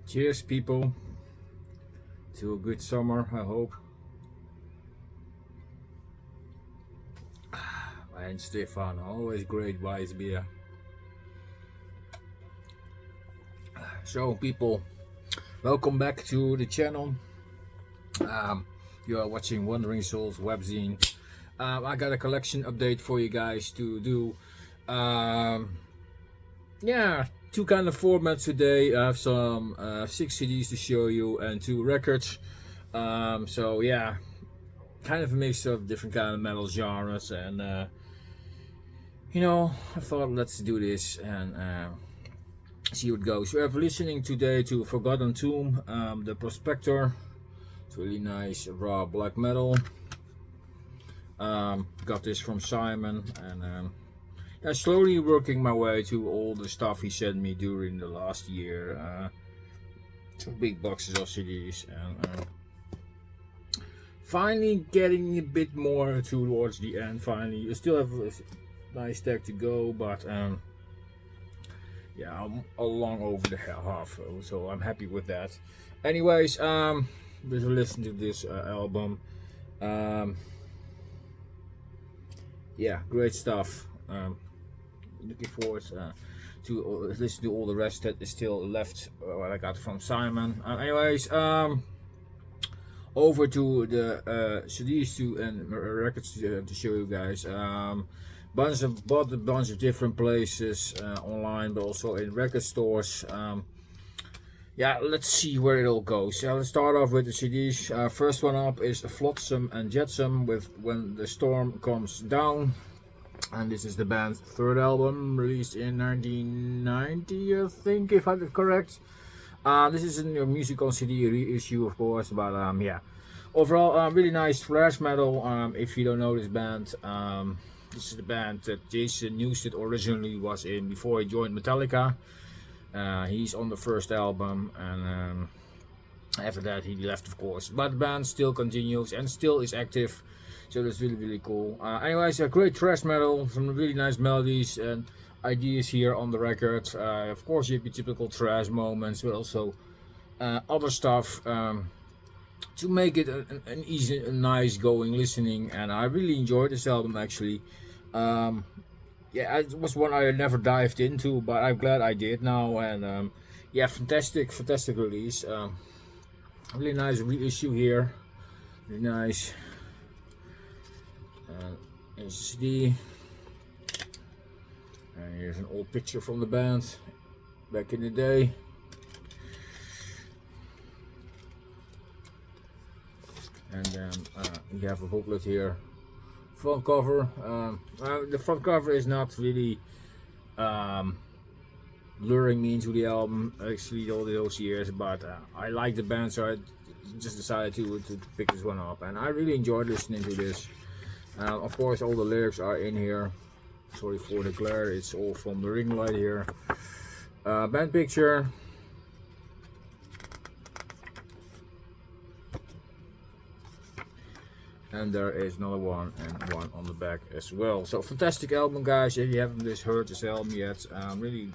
Cheers, people, to a good summer, I hope. And Stefan, always great wise beer. So, people, welcome back to the channel. You are watching Wandering Souls webzine. I got a collection update for you guys to do. Yeah, two kind of formats today. I have some 6 CDs to show you and 2 records. So yeah, kind of a mix of different kind of metal genres, and I thought let's do this and see what goes. We have listening today to Forgotten Tomb, the Prospector. It's really nice raw black metal. Got this from Simon, and I'm slowly working my way to all the stuff he sent me during the last year. 2 big boxes of CDs, and finally getting a bit more towards the end. Finally, I still have a nice stack to go, but yeah, I'm along over the half, so I'm happy with that. Anyways, let's listen to this album. Yeah, great stuff. Looking forward to listen to all the rest that is still left. What I got from Simon. Anyways, over to the CDs and records to show you guys. Bought a bunch of different places online, but also in record stores. Yeah, let's see where it all goes. Let's start off with the CDs. First one up is Flotsam and Jetsam with When the Storm Comes Down. And this is the band's 3rd album, released in 1990, I think, if I'm correct. This is a musical CD reissue, of course, but yeah. Overall, really nice thrash metal. If you don't know this band, this is the band that Jason Newsted originally was in before he joined Metallica. He's on the first album, and after that he left, of course. But the band still continues and still is active, so that's really cool. Anyways, a great thrash metal, some really nice melodies and ideas here on the record. Of course, you have your typical thrash moments, but also other stuff to make it an easy, nice going listening. And I really enjoyed this album actually. Yeah, it was one I never dived into, but I'm glad I did now. And yeah, fantastic release. Really nice reissue here. Really nice. HD. And here's an old picture from the band back in the day. And then you have a booklet here. Front cover. The front cover is not really luring me into the album actually all those years, but I like the band, so I just decided to pick this one up, and I really enjoyed listening to this. Of course, all the lyrics are in here. Sorry for the glare, it's all from the ring light here. Band picture. And there is another one and one on the back as well. So fantastic album, guys. If you haven't heard this album yet, really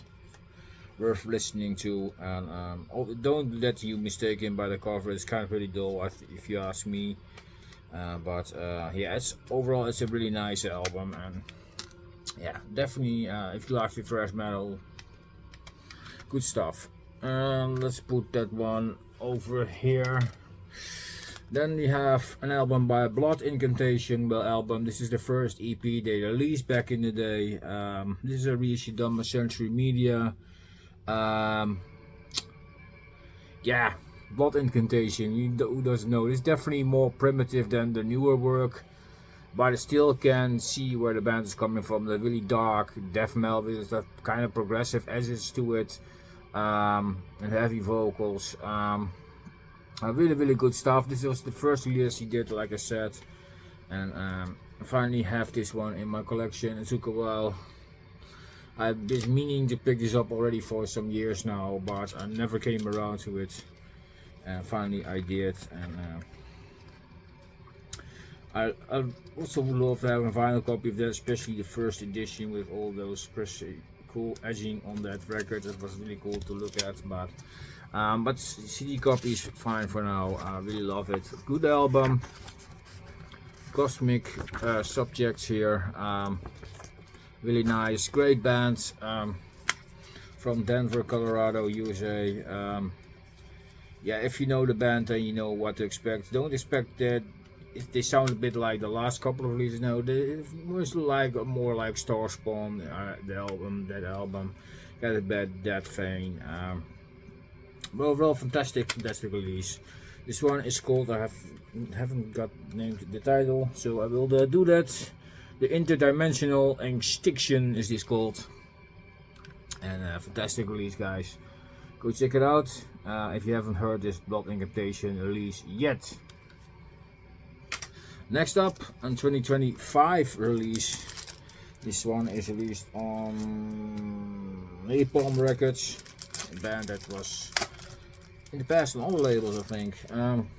worth listening to. And don't let you mistaken by the cover. It's kind of really dull, if you ask me. But yeah, overall it's a really nice album, and yeah, definitely if you like the thrash metal, good stuff. Let's put that one over here. Then we have an album by Blood Incantation. This is the first EP they released back in the day. This is a reissue done by Century Media. Yeah, Blood Incantation, who doesn't know, it's definitely more primitive than the newer work, but I still can see where the band is coming from. The really dark death metal with that kind of progressive edges to it, and heavy vocals. Really good stuff. This was the first release he did, like I said, and I finally have this one in my collection. It took a while. I've been meaning to pick this up already for some years now, but I never came around to it, and finally I did. And I also would love to have a vinyl copy of that, especially the first edition with all those cool edging on that record. It was really cool to look at, but CD copy is fine for now. I really love it. Good album. Cosmic subjects here. Really nice. Great band. From Denver, Colorado, USA. Yeah, if you know the band, then you know what to expect. Don't expect that they sound a bit like the last couple of releases. No, they mostly like more like Starspawn. That album, got a bad that vein. But overall, fantastic release. This one is called, I haven't got named the title, so I will do that. The Interdimensional Extinction is this called. And fantastic release, guys. Go check it out if you haven't heard this Blood Incantation release yet. Next up, on 2025 release. This one is released on Napalm Records, a band that was in the past on other labels, I think.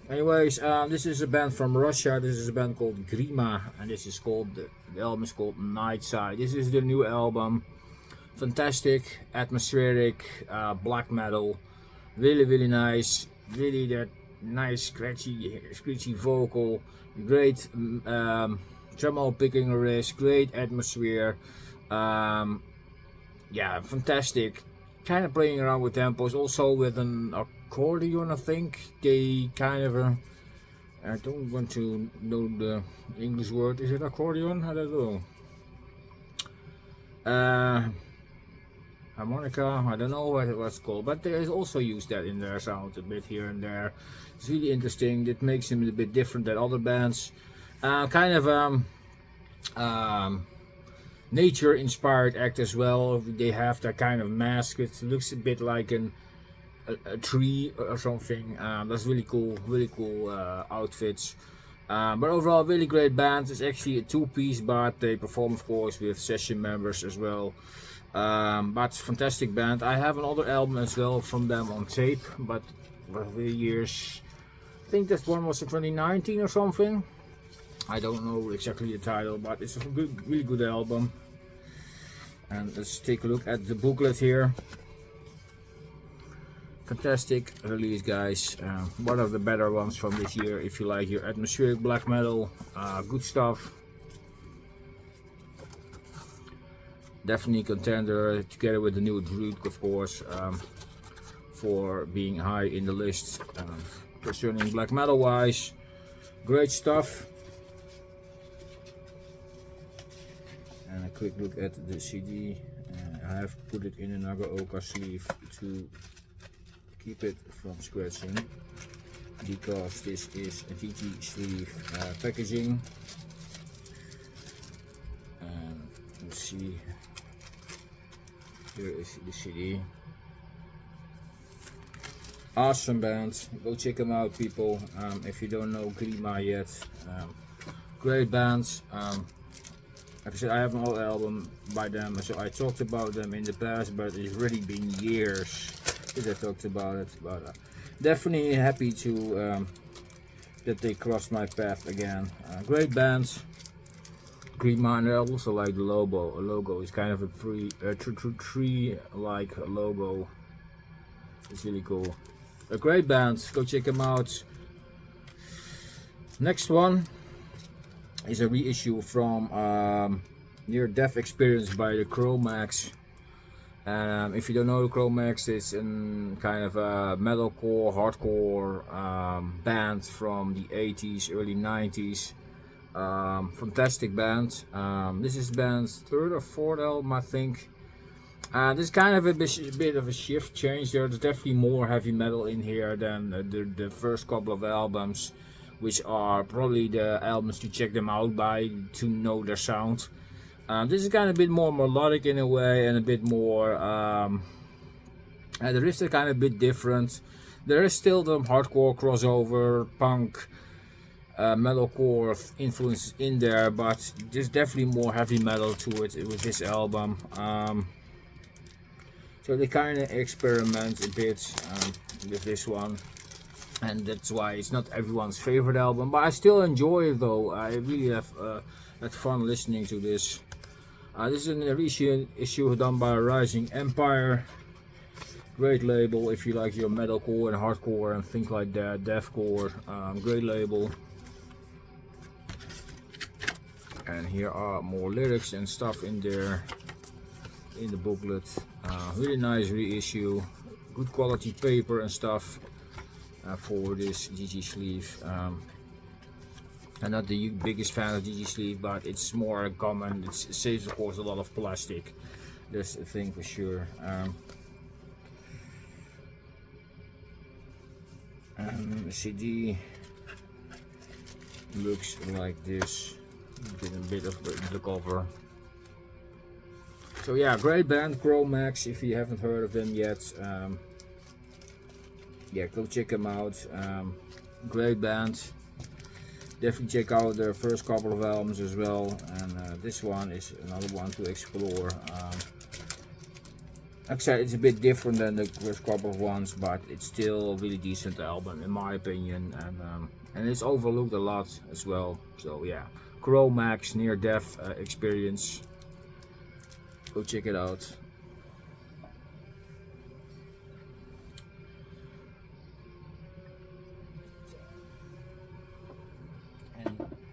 Anyways, this is a band from Russia. This is a band called Grima, and this is called, the album is called Nightside. This is the new album. Fantastic, atmospheric, black metal, really nice, really that nice scratchy vocal, great tremolo picking risk, great atmosphere, yeah, fantastic, kind of playing around with tempos, also with an accordion, I think. They kind of, I don't want to know the English word, is it accordion? I don't know. Harmonica, I don't know what it's called, but they also use that in their sound a bit here and there. It's really interesting. It makes them a bit different than other bands. Kind of nature inspired act as well. They have that kind of mask. It looks a bit like a tree or something. That's really cool outfits. But overall, really great band. It's actually a two-piece, but they perform, of course, with session members as well. But fantastic band. I have another album as well from them on tape, but over the years, I think that one was in 2019 or something. I don't know exactly the title, but it's a really good album. And let's take a look at the booklet here. Fantastic release, guys. One of the better ones from this year if you like your atmospheric black metal. Good stuff. Definitely contender together with the new Druid, of course, for being high in the list concerning black metal wise. Great stuff. And a quick look at the CD. I have put it in a Nagaoka sleeve to keep it from scratching, because this is a GT sleeve packaging. And let's see. Here is the CD. Awesome band. Go check them out, people. If you don't know Grima yet, great bands. Like I said, I have an old album by them, so I talked about them in the past, but it's really been years since I talked about it. But definitely happy to that they crossed my path again. Great bands. Grima, and I also like the logo. A logo is kind of a tree-like logo. It's really cool. A great band. Go check them out. Next one is a reissue from Near Death Experience by the Cro-Mags. If you don't know the Cro-Mags, it's a kind of a metalcore, hardcore band from the 80s, early 90s. Fantastic band. This is the band's third or fourth album, I think. This is kind of a bit of a shift change. There's definitely more heavy metal in here than the first couple of albums, which are probably the albums to check them out by to know their sound. This is kind of a bit more melodic in a way, and a bit more the riffs are kind of a bit different. There is still the hardcore crossover punk metalcore influences in there, but there's definitely more heavy metal to it with this album. So they kind of experiment a bit with this one, and that's why it's not everyone's favorite album, but I still enjoy it though. I really have had fun listening to this. This is an issue done by Rising Empire. Great label if you like your metalcore and hardcore and things like that, deathcore. Great label. And here are more lyrics and stuff in there in the booklet. Really nice reissue, good quality paper and stuff for this GG sleeve. I'm not the biggest fan of GG sleeve, but it's more common. It saves, of course, a lot of plastic. That's a thing for sure. The CD looks like this. Get a bit of the cover. So yeah, great band, Cro-Mags. If you haven't heard of them yet, yeah, go check them out. Great band. Definitely check out their first couple of albums as well, and this one is another one to explore. Like I said, it's a bit different than the first couple of ones, but it's still a really decent album in my opinion, and it's overlooked a lot as well. So yeah, Cro-Mags Near Death Experience. Go check it out.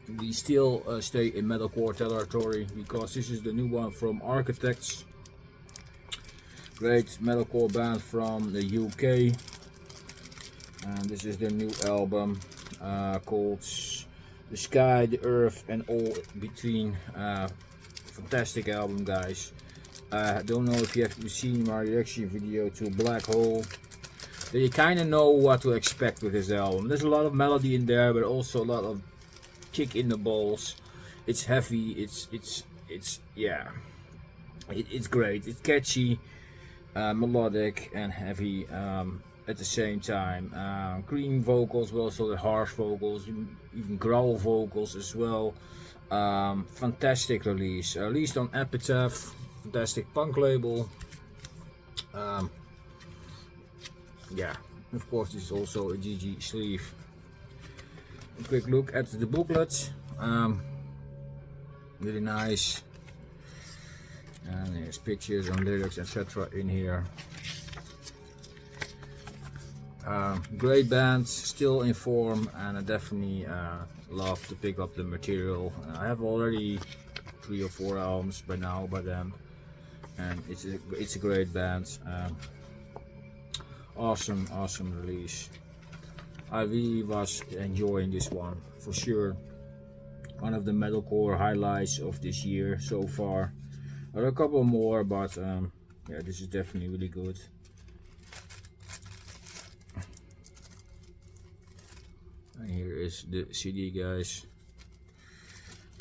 And we still stay in metalcore territory because this is the new one from Architects. Great metalcore band from the UK, and this is their new album called The Sky, the Earth and All Between. Fantastic album, guys. I don't know if you have seen my reaction video to Black Hole. You kind of know what to expect with this album. There's a lot of melody in there, but also a lot of kick in the balls. It's heavy. It's yeah. It's great. It's catchy. Melodic and heavy at the same time. Clean vocals, but also the harsh vocals, even growl vocals as well. Fantastic release. Released on Epitaph, fantastic punk label. Yeah, of course, this is also a GG sleeve. A quick look at the booklet. Really nice. And there's pictures and lyrics, etc. in here. Great band, still in form, and I definitely love to pick up the material. I have already 3 or 4 albums by now by them, and it's a great band. Awesome release. I really was enjoying this one for sure. One of the metalcore highlights of this year so far. There are a couple more, but yeah, this is definitely really good. And here is the CD, guys.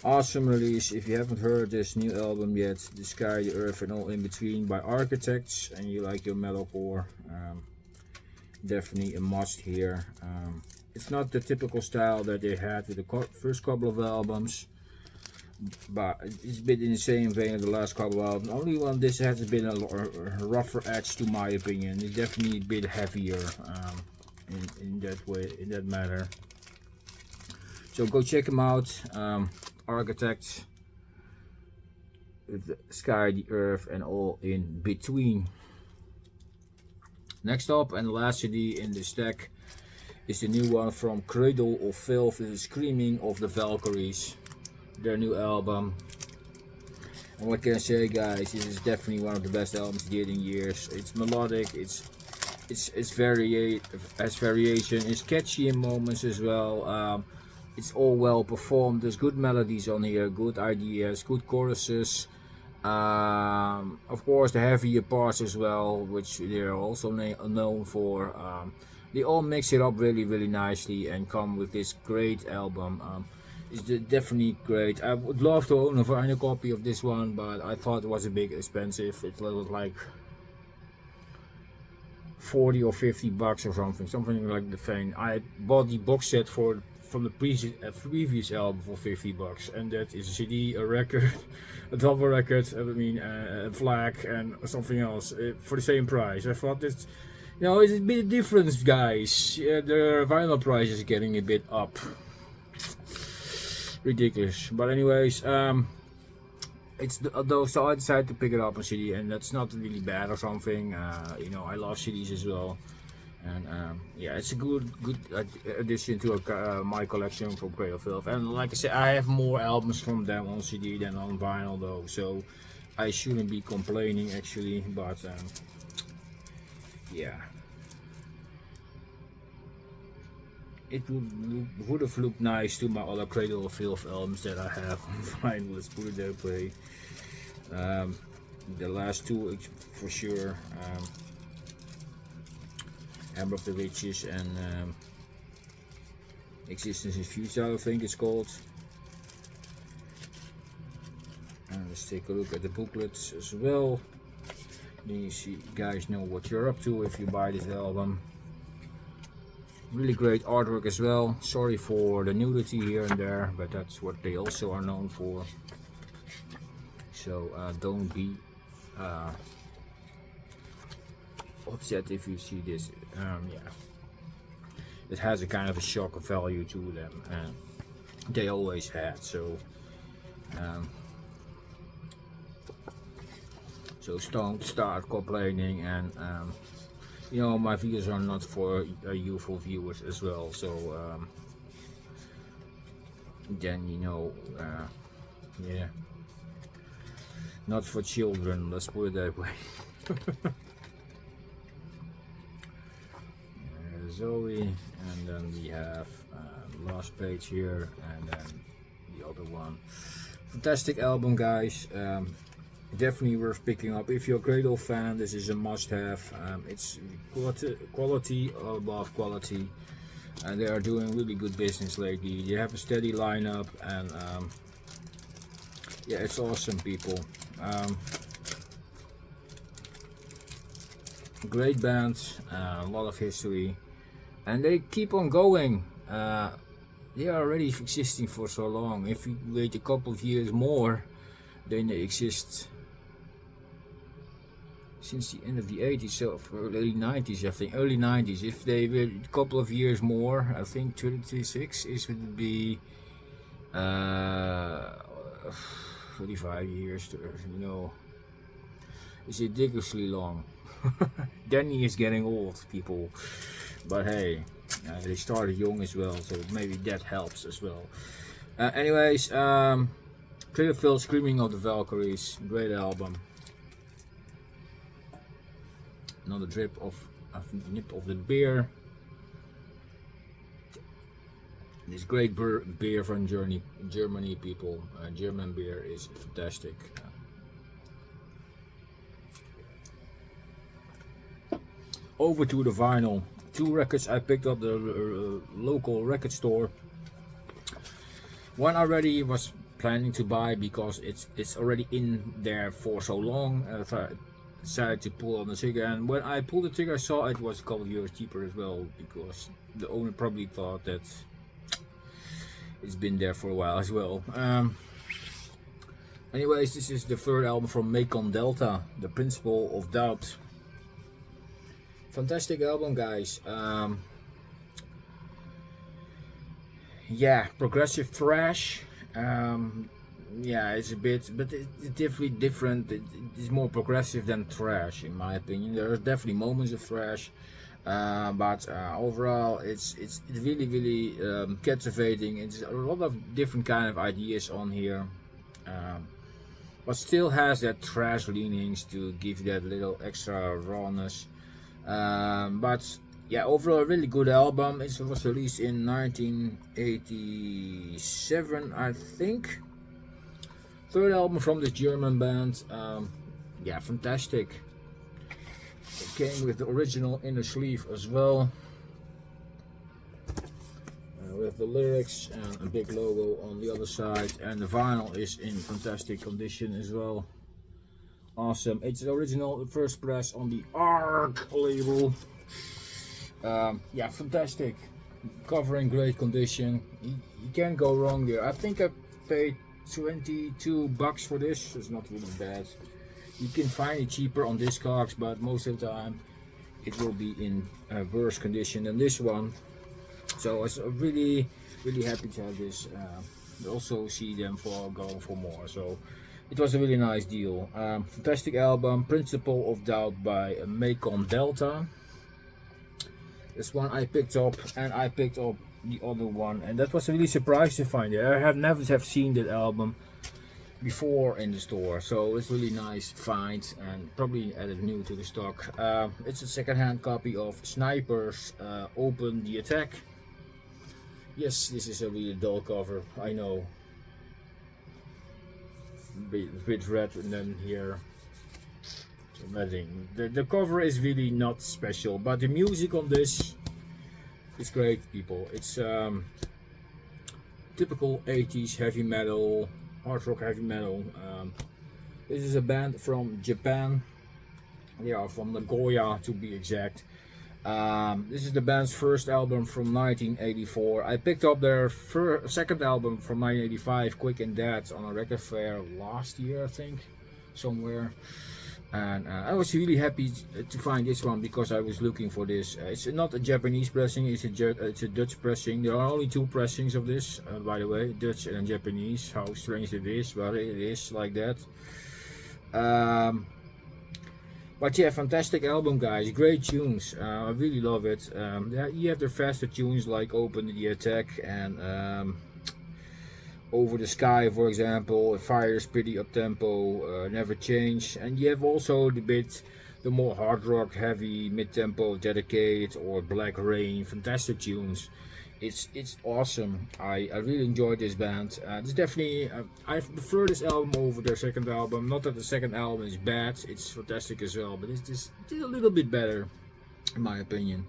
Awesome release. If you haven't heard this new album yet, The Sky, the Earth and All in Between by Architects, and you like your metalcore, definitely a must here. It's not the typical style that they had with the first couple of albums, but it's been in the same vein as the last couple of albums. Only one this has been a rougher edge, to my opinion. It's definitely a bit heavier in that way, in that matter. So go check them out. Architects, The Sky, the Earth and All in Between. Next up, and the last CD in this stack, is the new one from Cradle of Filth. This is Screaming of the Valkyries, their new album. And what can I say, guys, this is definitely one of the best albums they did in years. It's melodic, it's variation, it's catchy in moments as well. It's all well performed. There's good melodies on here, good ideas, good choruses. Of course the heavier parts as well, which they're also known for. They all mix it up really nicely and come with this great album. It's definitely great. I would love to own a vinyl copy of this one, but I thought it was a bit expensive. It was like 40 or 50 bucks or something like the thing. I bought the box set from the previous album for 50 bucks, and that is a CD, a record, a double record, a flag and something else for the same price. I thought it's, you know, it's a bit different, guys. Yeah, the vinyl price is getting a bit up. Ridiculous. But anyways, though, so I decided to pick it up on CD, and that's not really bad or something. You know, I love CDs as well, and yeah, it's a good addition to my collection from Cradle Filth. And like I said, I have more albums from them on CD than on vinyl though, so I shouldn't be complaining actually. But yeah, it would have looked nice to my other Cradle Filth albums that I have on vinyl. Let's put it that way. The last two for sure. Amber of the Witches and Existence is Futile, I think it's called. And let's take a look at the booklets as well. Then you guys know what you're up to if you buy this album. Really great artwork as well. Sorry for the nudity here and there, but that's what they also are known for. So don't be upset if you see this. Yeah, it has a kind of a shock value to them, and they always had. So so don't start complaining. And you know, my videos are not for youthful viewers as well, so then you know, yeah, not for children, let's put it that way. Zoe, and then we have last page here, and then the other one. Fantastic album, guys. Definitely worth picking up if you're a Cradle fan. This is a must-have. It's quality above quality, and they are doing really good business lately. They have a steady lineup, and yeah, it's awesome, people. Great band, a lot of history, and they keep on going. They are already existing for so long. If you wait a couple of years more, then they exist since the end of the 80s, so early 90s, I think, early 90s. If they wait a couple of years more, I think 36 is would be 35 years, you know, it's ridiculously long. Danny is getting old, people, but hey, they started young as well, so maybe that helps as well. Anyways, Cradle Filth, Screaming of the Valkyries, great album. Another nip of the beer. This great beer from Germany, people. German beer is fantastic. Over to the vinyl. Two records I picked up the local record store. One already was planning to buy because it's already in there for so long. I decided to pull on the trigger, and when I pulled the trigger, I saw it was a couple of euros cheaper as well, because the owner probably thought that it's been there for a while as well. Anyways, this is the third album from Mekong Delta, The Principle of Doubt. Fantastic album, guys. Yeah, progressive thrash. Yeah, it's a bit, but it's definitely different. It's more progressive than thrash, in my opinion. There are definitely moments of thrash, but overall, it's really captivating. It's a lot of different kind of ideas on here, but still has that thrash leanings to give that little extra rawness. But yeah, overall, a really good album. It was released in 1987, I think. Third album from this German band. Yeah, fantastic. It came with the original inner sleeve as well, with the lyrics and a big logo on the other side, and the vinyl is in fantastic condition as well. Awesome. It's the original first press on the ARC label. Yeah, fantastic. Cover in great condition. You can't go wrong there. I think I paid $22 for this. It's not really bad. You can find it cheaper on Discogs, but most of the time it will be in worse condition than this one. So I was really happy to have this. Also see them for going for more. So it was a really nice deal. Fantastic album, Principle of Doubt by Mekong Delta. This one I picked up, and I picked up the other one, and that was really surprised to find it. I have never have seen that album before in the store, so it's really nice find and probably added new to the stock. It's a second-hand copy of Snipers Open the Attack. Yes, this is a really dull cover, I know. Bit red, and then here redding. The cover is really not special, but the music on this is great, people. It's typical 80s heavy metal, hard rock heavy metal. This is a band from Japan. They are from Nagoya, to be exact. This is the band's first album from 1984. I picked up their second album from 1985, Quick and Dead, on a record fair last year, I think, somewhere. And I was really happy to find this one because I was looking for this. It's not a Japanese pressing, it's a Dutch pressing. There are only two pressings of this, by the way, Dutch and Japanese. How strange it is, but it is like that. But yeah, fantastic album, guys. Great tunes. I really love it. Yeah, you have the faster tunes like Open the Attack and Over the Sky, for example. Fire is pretty up tempo, Never Change. And you have also the more hard rock, heavy, mid tempo, Dedicated or Black Rain. Fantastic tunes. It's awesome. I really enjoyed this band. It's definitely I prefer this album over their second album. Not that the second album is bad, it's fantastic as well, but it's just a little bit better in my opinion.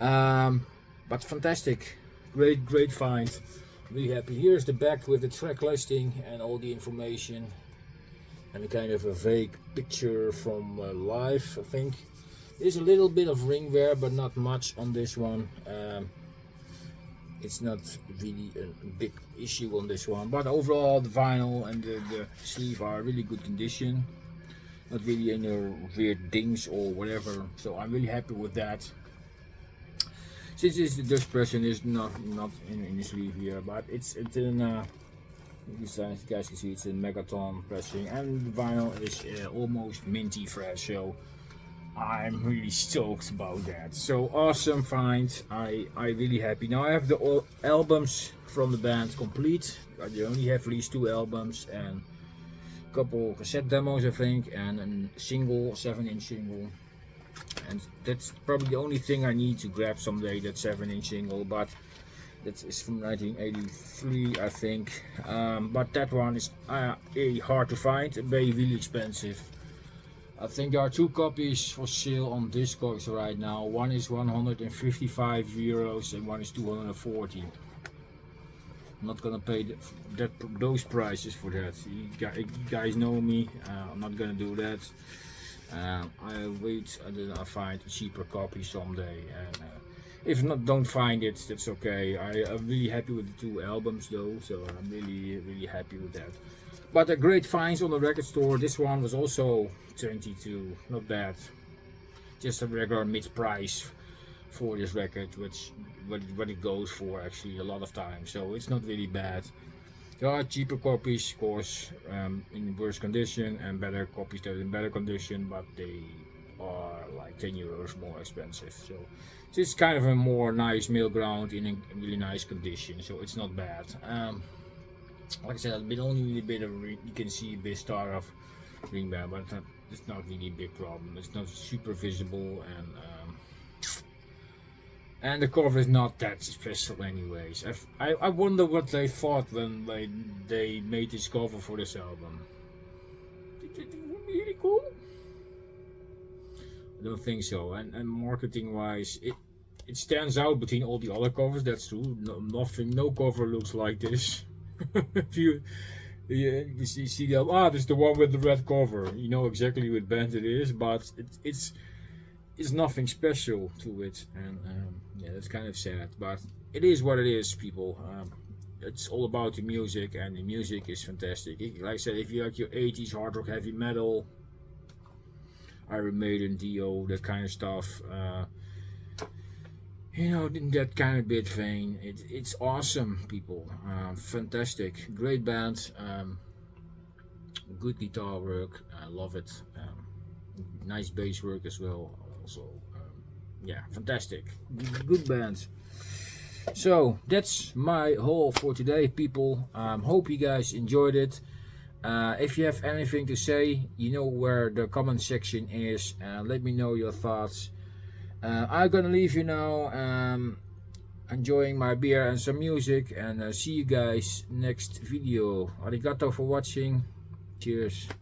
But fantastic, great find. Really happy. Here's the back with the track listing and all the information and a kind of a vague picture from live. I think there's a little bit of ring wear, but not much on this one. It's not really a big issue on this one, but overall the vinyl and the sleeve are really good condition, not really any weird dings or whatever, so I'm really happy with that. Since this the Dutch pressing is not in the sleeve here, but it's in you guys can see it's in Megaton pressing, and the vinyl is almost minty fresh, so I'm really stoked about that. So awesome find. I really happy. Now I have the albums from the band complete. They only have released 2 albums and a couple cassette demos, I think, and a single, 7-inch single. And that's probably the only thing I need to grab someday, that 7-inch single, but that is from 1983, I think. But that one is hard to find and really expensive. I think there are 2 copies for sale on Discogs right now. One is 155 euros and one is 240. I'm not gonna pay those prices for that. You guys know me. I'm not gonna do that. I'll wait until I find a cheaper copy someday. And if not, don't find it. That's okay. I'm really happy with the 2 albums though, so I'm really happy with that. But a great finds on the record store. This one was also 22, not bad. Just a regular mid price for this record, which what it goes for actually a lot of times. So it's not really bad. There are cheaper copies, of course, in worse condition, and better copies that are in better condition, but they are like 10 euros more expensive. So it's kind of a more nice middle ground in a really nice condition. So it's not bad. Like I said, only a bit of you can see a bit star of ring band, but it's not really a big problem. It's not super visible, and the cover is not that special anyways. I wonder what they thought when they made this cover for this album. Did it really cool? I don't think so. And marketing wise, it stands out between all the other covers. That's true. No cover looks like this. If you see the this is the one with the red cover, you know exactly what band it is, but it's nothing special to it, and yeah, that's kind of sad, but it is what it is, people. It's all about the music, and the music is fantastic. Like I said, if you like your 80s hard rock heavy metal, Iron Maiden, Dio, that kind of stuff, you know, in that kind of bit vein, it's awesome, people. Fantastic, great band. Good guitar work, I love it. Nice bass work as well. Also, yeah, fantastic, good bands. So that's my haul for today, people. Hope you guys enjoyed it. If you have anything to say, you know where the comment section is. Let me know your thoughts. I'm gonna leave you now, enjoying my beer and some music, and see you guys next video. Arigato for watching. Cheers.